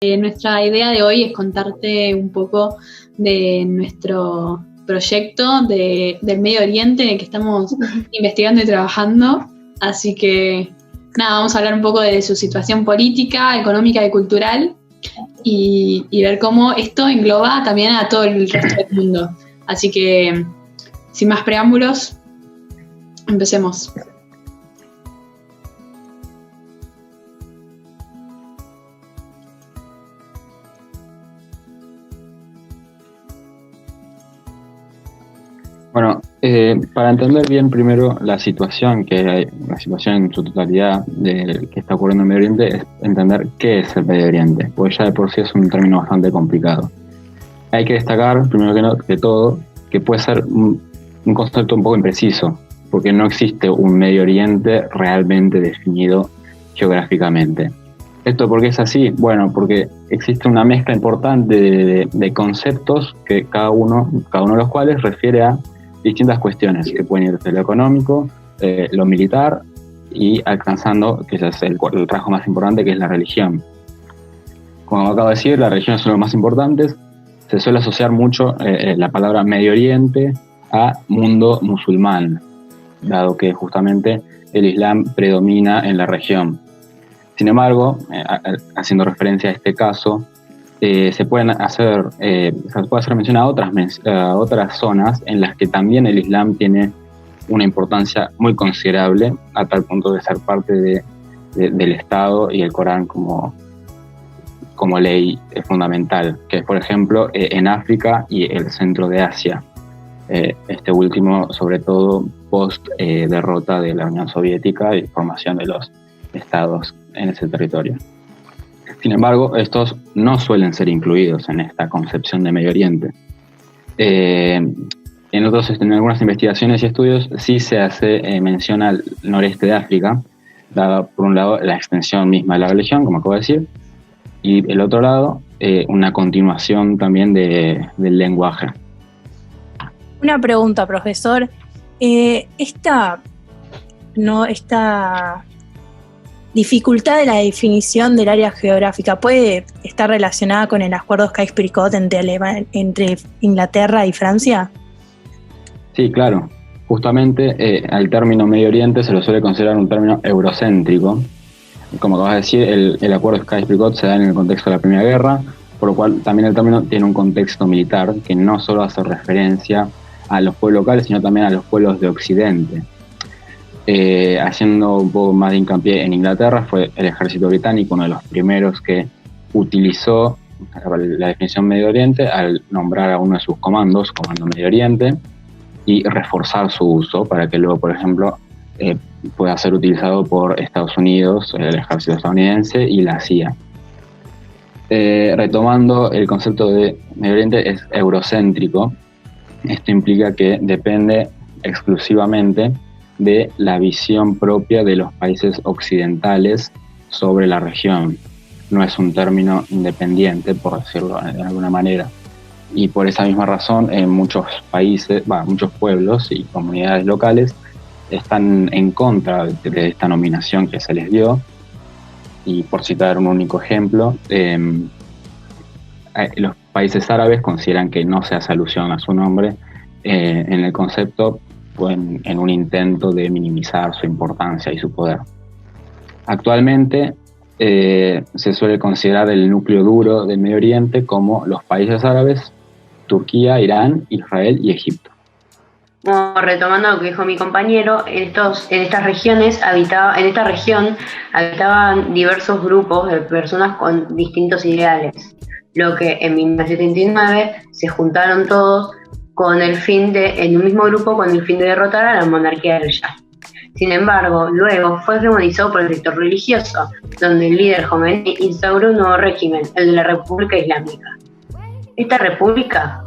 Nuestra idea de hoy es contarte un poco de nuestro proyecto del Medio Oriente en el que estamos investigando y trabajando. Así que nada, vamos a hablar un poco de su situación política, económica y cultural y ver cómo esto engloba también a todo el resto del mundo. Así que, sin más preámbulos, empecemos. Bueno, para entender bien primero la situación en su totalidad que está ocurriendo en Medio Oriente, es entender qué es el Medio Oriente, porque ya de por sí es un término bastante complicado. Hay que destacar, primero que todo, que puede ser un concepto un poco impreciso, porque no existe un Medio Oriente realmente definido geográficamente. ¿Esto por qué es así? Bueno, porque existe una mezcla importante de conceptos que cada uno de los cuales refiere a distintas cuestiones que pueden ir desde lo económico, lo militar y alcanzando, que ese es el rasgo más importante, que es la religión. Como acabo de decir, las religiones son los más importantes. Se suele asociar mucho la palabra Medio Oriente a mundo musulmán, dado que justamente el Islam predomina en la región. Sin embargo, haciendo referencia a este caso, se puede hacer mención a otras zonas en las que también el Islam tiene una importancia muy considerable, a tal punto de ser parte del Estado y el Corán como ley fundamental, que es, por ejemplo, en África y el centro de Asia. Este último, sobre todo, post derrota de la Unión Soviética y formación de los estados en ese territorio. Sin embargo, estos no suelen ser incluidos en esta concepción de Medio Oriente. En algunas investigaciones y estudios sí se hace mención al noreste de África, dada por un lado la extensión misma de la religión, como acabo de decir, y el otro lado una continuación también del lenguaje. Una pregunta, profesor. Esta dificultad de la definición del área geográfica puede estar relacionada con el acuerdo Sykes-Picot entre Inglaterra y Francia. Sí, claro. Justamente al término Medio Oriente se lo suele considerar un término eurocéntrico. Como acabas de decir, el acuerdo Sykes-Picot se da en el contexto de la Primera Guerra, por lo cual también el término tiene un contexto militar que no solo hace referencia a los pueblos locales, sino también a los pueblos de Occidente. Haciendo un poco más de hincapié en Inglaterra, fue el ejército británico uno de los primeros que utilizó la definición Medio Oriente al nombrar a uno de sus comandos, Comando Medio Oriente, y reforzar su uso para que luego, por ejemplo, pueda ser utilizado por Estados Unidos, el ejército estadounidense y la CIA. Retomando, el concepto de Medio Oriente es eurocéntrico. Esto implica que depende exclusivamente de la visión propia de los países occidentales sobre la región. No es un término independiente, por decirlo de alguna manera. Y por esa misma razón, muchos pueblos y comunidades locales están en contra de esta nominación que se les dio. Y por citar un único ejemplo, los países árabes consideran que no se hace alusión a su nombre en el concepto, en un intento de minimizar su importancia y su poder. Actualmente se suele considerar el núcleo duro del Medio Oriente como los países árabes, Turquía, Irán, Israel y Egipto. Como retomando lo que dijo mi compañero, en esta región habitaban diversos grupos de personas con distintos ideales, lo que en 1979 se juntaron todos en un mismo grupo con el fin de derrotar a la monarquía del Shah. Sin embargo, luego fue hegemonizado por el sector religioso, donde el líder Jomeini instauró un nuevo régimen, el de la República Islámica. Esta república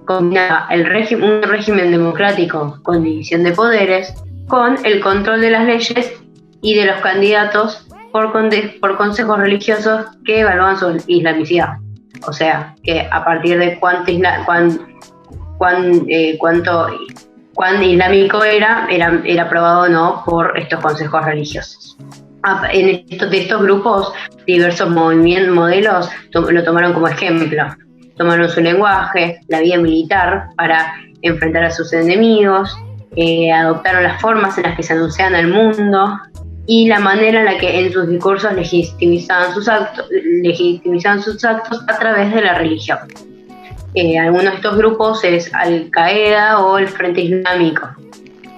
combinaba un régimen democrático con división de poderes, con el control de las leyes y de los candidatos por consejos religiosos que evaluaban su islamicidad. O sea, que a partir de cuán islámico era aprobado o no por estos consejos religiosos. de estos grupos, diversos modelos lo tomaron como ejemplo. Tomaron su lenguaje, la vía militar para enfrentar a sus enemigos, adoptaron las formas en las que se anunciaban al mundo y la manera en la que en sus discursos legitimizaban sus actos a través de la religión. Algunos de estos grupos es Al-Qaeda o el Frente Islámico.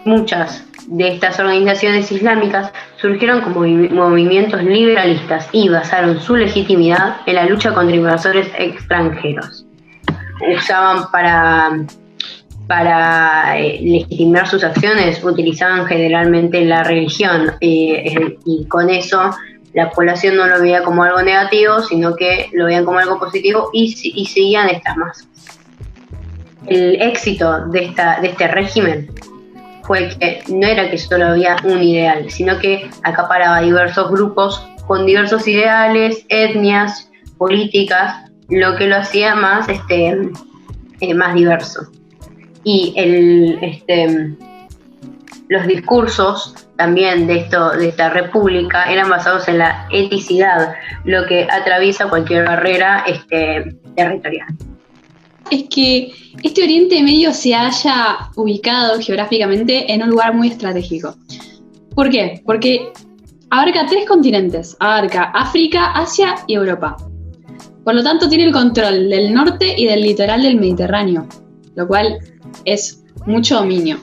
Muchas de estas organizaciones islámicas surgieron como movimientos liberalistas y basaron su legitimidad en la lucha contra invasores extranjeros. Usaban para legitimar sus acciones, utilizaban generalmente la religión y con eso la población no lo veía como algo negativo, sino que lo veían como algo positivo y seguían estas masas. El éxito de este régimen fue que no era que solo había un ideal, sino que acaparaba diversos grupos con diversos ideales, etnias, políticas, lo que lo hacía más diverso. Y los discursos también de esta república eran basados en la eticidad, lo que atraviesa cualquier barrera territorial. Es que este Oriente Medio se haya ubicado geográficamente en un lugar muy estratégico. ¿Por qué? Porque abarca 3 continentes, abarca África, Asia y Europa. Por lo tanto, tiene el control del norte y del litoral del Mediterráneo, lo cual es mucho dominio.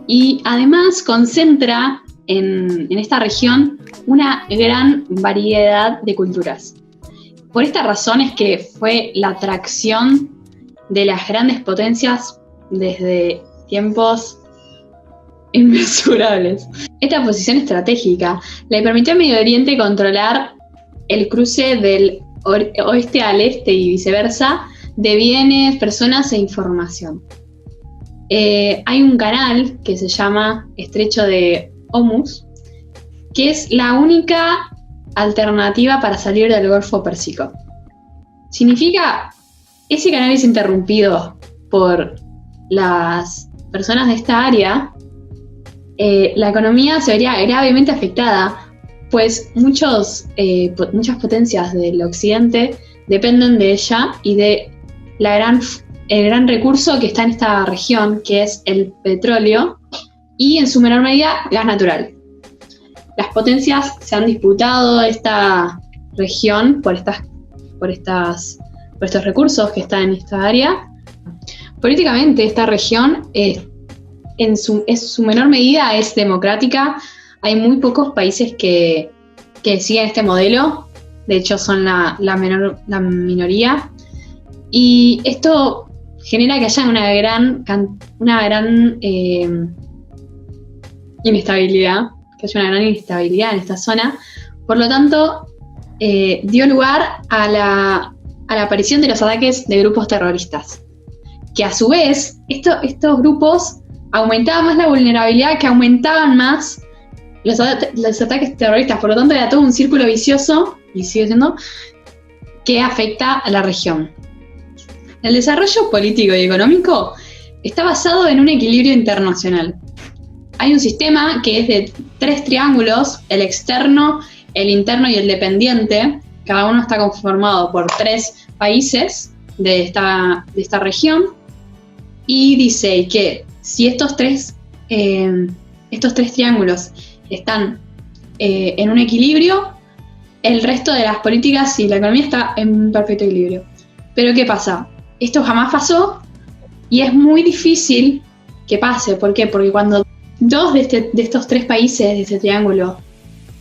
Y además concentra en esta región una gran variedad de culturas. Por esta razón es que fue la atracción de las grandes potencias desde tiempos inmensurables. Esta posición estratégica le permitió a Medio Oriente controlar el cruce del oeste al este y viceversa de bienes, personas e información. Hay un canal que se llama Estrecho de Hormuz, que es la única alternativa para salir del Golfo Pérsico. Significa, ese canal es interrumpido por las personas de esta área, la economía se vería gravemente afectada, pues muchas potencias del occidente dependen de ella y de el gran recurso que está en esta región, que es el petróleo y en su menor medida gas natural. Las potencias se han disputado esta región por estos recursos que están en esta área. Políticamente esta región en su menor medida es democrática. Hay muy pocos países que siguen este modelo, de hecho son la minoría, y esto genera que haya una gran inestabilidad, en esta zona. Por lo tanto, dio lugar a la aparición de los ataques de grupos terroristas, que a su vez estos grupos aumentaban más la vulnerabilidad, que aumentaban más los ataques terroristas. Por lo tanto, era todo un círculo vicioso, y sigue siendo, que afecta a la región. El desarrollo político y económico está basado en un equilibrio internacional. Hay un sistema que es de 3 triángulos, el externo, el interno y el dependiente. Cada uno está conformado por 3 países de esta región. Y dice que si estos tres triángulos están en un equilibrio, el resto de las políticas y la economía está en un perfecto equilibrio. Pero ¿qué pasa? Esto jamás pasó y es muy difícil que pase. ¿Por qué? Porque cuando 2 de estos 3 países de este triángulo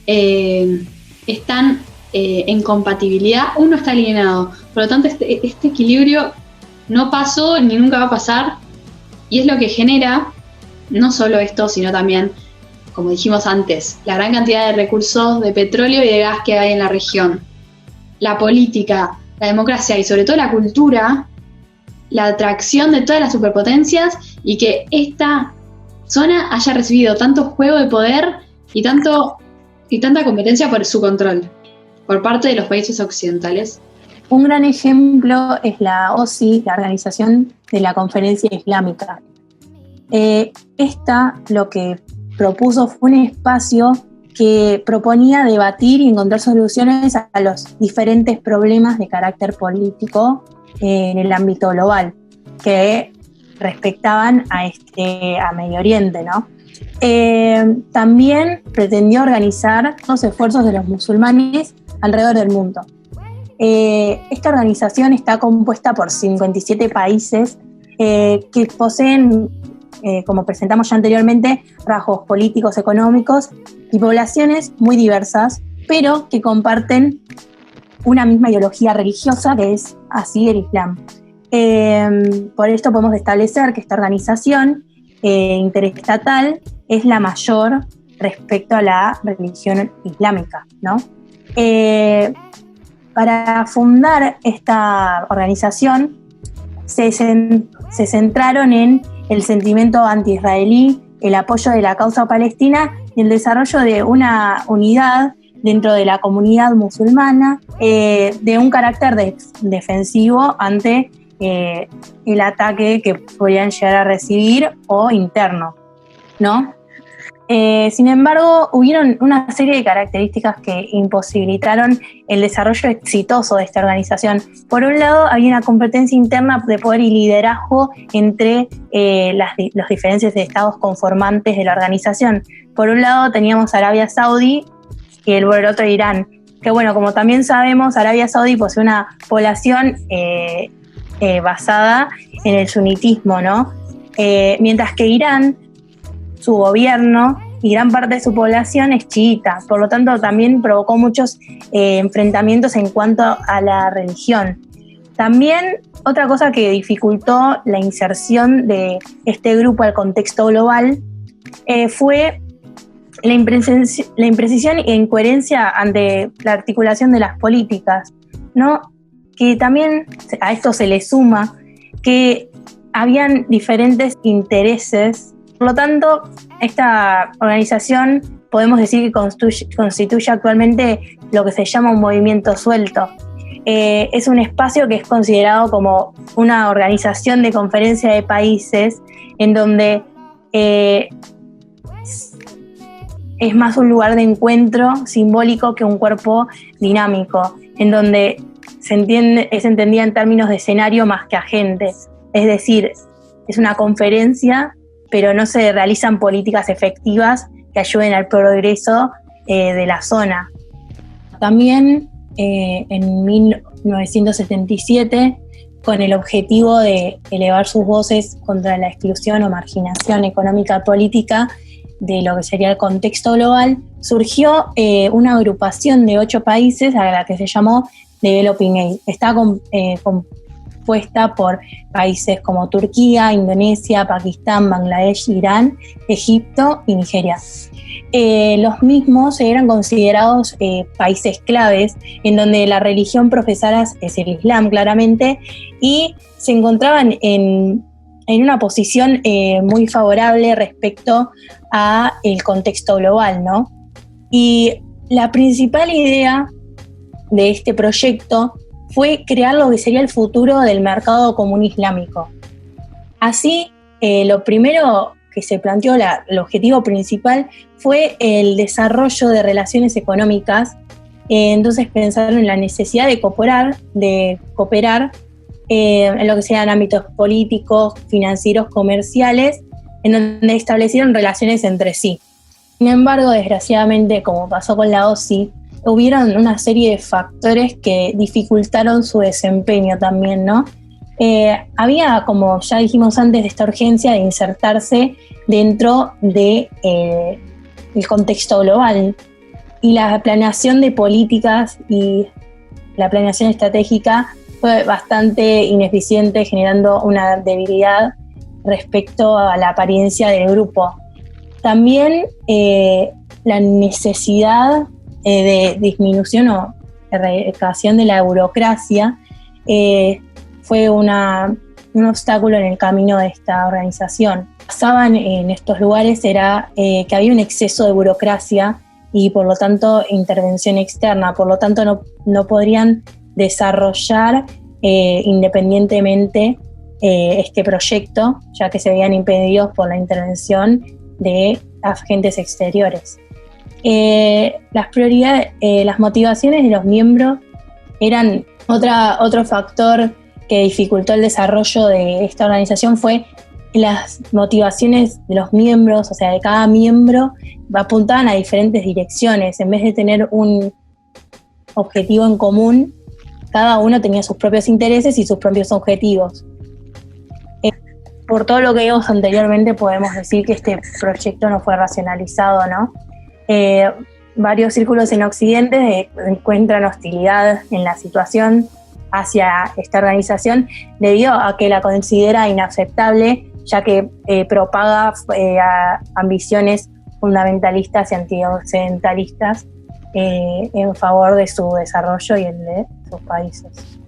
están en compatibilidad, uno está alienado. Por lo tanto, este equilibrio no pasó ni nunca va a pasar, y es lo que genera no solo esto, sino también, como dijimos antes, la gran cantidad de recursos de petróleo y de gas que hay en la región. La política, la democracia y sobre todo la cultura, la atracción de todas las superpotencias, y que esta zona haya recibido tanto juego de poder y tanta competencia por su control por parte de los países occidentales. Un gran ejemplo es la OSI, la Organización de la Conferencia Islámica. Esta lo que propuso fue un espacio que proponía debatir y encontrar soluciones a los diferentes problemas de carácter político en el ámbito global que respectaban a Medio Oriente, ¿no? También pretendió organizar los esfuerzos de los musulmanes alrededor del mundo. Esta organización está compuesta por 57 países que poseen, como presentamos ya anteriormente, rasgos políticos, económicos y poblaciones muy diversas, pero que comparten una misma ideología religiosa, que es así el Islam. Por esto podemos establecer que esta organización interestatal es la mayor respecto a la religión islámica, ¿no? Para fundar esta organización se centraron en el sentimiento anti-israelí, el apoyo de la causa palestina y el desarrollo de una unidad dentro de la comunidad musulmana, de un carácter defensivo ante el ataque que podrían llegar a recibir o interno, ¿no? Sin embargo, hubieron una serie de características que imposibilitaron el desarrollo exitoso de esta organización. Por un lado, había una competencia interna de poder y liderazgo entre los diferentes estados conformantes de la organización. Por un lado, teníamos Arabia Saudí y por el otro Irán. Que bueno, como también sabemos, Arabia Saudí posee una población basada en el sunitismo, ¿no? Mientras que Irán, su gobierno y gran parte de su población es chiita, por lo tanto también provocó muchos enfrentamientos en cuanto a la religión. También otra cosa que dificultó la inserción de este grupo al contexto global fue la imprecisión e incoherencia ante la articulación de las políticas, ¿no? Que también a esto se le suma que habían diferentes intereses. Por lo tanto, esta organización podemos decir que constituye actualmente lo que se llama un movimiento suelto. Es un espacio que es considerado como una organización de conferencia de países en donde es más un lugar de encuentro simbólico que un cuerpo dinámico, en donde es entendida en términos de escenario más que agentes. Es decir, es una conferencia, pero no se realizan políticas efectivas que ayuden al progreso de la zona. También en 1977, con el objetivo de elevar sus voces contra la exclusión o marginación económica política de lo que sería el contexto global, surgió una agrupación de 8 países a la que se llamó Developing Aid. Está compuesta por países como Turquía, Indonesia, Pakistán, Bangladesh, Irán, Egipto y Nigeria. Los mismos eran considerados países claves en donde la religión profesada es el Islam, claramente, y se encontraban en una posición muy favorable respecto a el contexto global, ¿no? Y la principal idea de este proyecto fue crear lo que sería el futuro del mercado común islámico. Así, lo primero que se planteó, el objetivo principal, fue el desarrollo de relaciones económicas. Entonces pensaron en la necesidad de cooperar en lo que sean ámbitos políticos, financieros, comerciales, en donde establecieron relaciones entre sí. Sin embargo, desgraciadamente, como pasó con la OSI, hubieron una serie de factores que dificultaron su desempeño también, ¿no? Había, como ya dijimos antes, esta urgencia de insertarse dentro de el contexto global, y la planeación de políticas y la planeación estratégica fue bastante ineficiente, generando una debilidad respecto a la apariencia del grupo. También la necesidad de disminución o erradicación de la burocracia fue un obstáculo en el camino de esta organización. Pasaban en estos lugares era que había un exceso de burocracia y por lo tanto intervención externa, por lo tanto no podrían desarrollar independientemente este proyecto, ya que se veían impedidos por la intervención de agentes exteriores. Las prioridades, las motivaciones de los miembros eran otro factor que dificultó el desarrollo de esta organización. Fue las motivaciones de los miembros, o sea, de cada miembro, apuntaban a diferentes direcciones. En vez de tener un objetivo en común, cada uno tenía sus propios intereses y sus propios objetivos. Por todo lo que vimos anteriormente, podemos decir que este proyecto no fue racionalizado, ¿no? Varios círculos en Occidente encuentran hostilidad en la situación hacia esta organización debido a que la considera inaceptable, ya que propaga ambiciones fundamentalistas y antioccidentalistas en favor de su desarrollo y el de sus países.